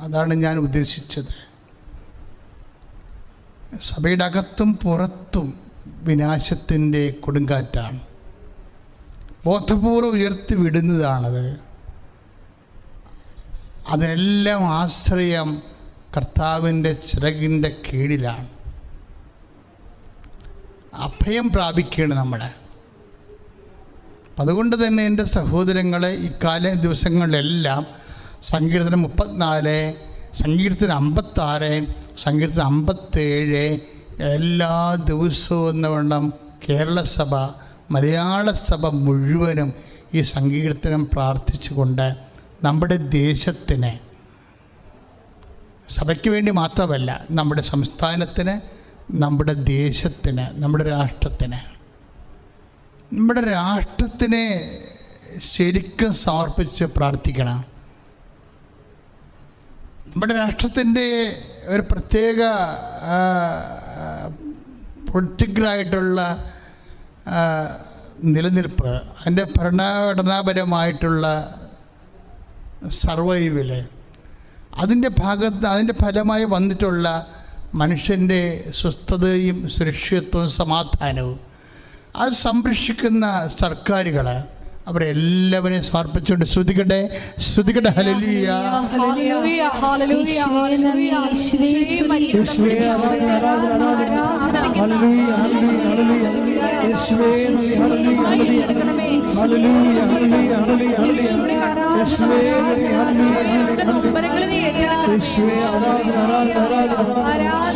അതാണ് ഞാൻ ഉദ്ദേശിച്ചത്. സഭയുടെ അകത്തും പുറത്തും വിനാശത്തിൻ്റെ കൊടുങ്കാറ്റാണ്. ബോധപൂർവ്വം ഉയർത്തി വിടുന്നതാണത്. അതിനെല്ലാം ആശ്രയം കർത്താവിൻ്റെ ചിറകിൻ്റെ കീഴിലാണ്. അഭയം പ്രാപിക്കുകയാണ് നമ്മുടെ. അതുകൊണ്ട് തന്നെ എൻ്റെ സഹോദരങ്ങളെ, ഇക്കാല ദിവസങ്ങളിലെല്ലാം സങ്കീർത്തനം 34, സങ്കീർത്തനം 56, സങ്കീർത്തനം 57 എല്ലാ ദിവസവും എന്നവണ്ണം കേരള സഭ, മലയാള സഭ മുഴുവനും ഈ സങ്കീർത്തനം പ്രാർത്ഥിച്ചുകൊണ്ട് നമ്മുടെ ദേശത്തിന്, സഭയ്ക്ക് വേണ്ടി മാത്രമല്ല, നമ്മുടെ സംസ്ഥാനത്തിന്, നമ്മുടെ ദേശത്തിന്, നമ്മുടെ രാഷ്ട്രത്തിനെ ശരിക്കും സമർപ്പിച്ച് പ്രാർത്ഥിക്കണം. നമ്മുടെ രാഷ്ട്രത്തിൻ്റെ ഒരു പ്രത്യേക പൊളിറ്റിക്കലായിട്ടുള്ള നിലനിൽപ്പ്, അതിൻ്റെ ഭരണഘടനാപരമായിട്ടുള്ള സർവൈവല്, അതിൻ്റെ ഫലമായി വന്നിട്ടുള്ള മനുഷ്യൻ്റെ സ്വസ്ഥതയും സുരക്ഷിതത്വവും സമാധാനവും അത് സംരക്ഷിക്കുന്ന സർക്കാരുകൾ അവരെല്ലാവരെയും സമർപ്പിച്ചുകൊണ്ട് ശ്രുതികട്ടെ ഹല്ലേലൂയ. ആരാധന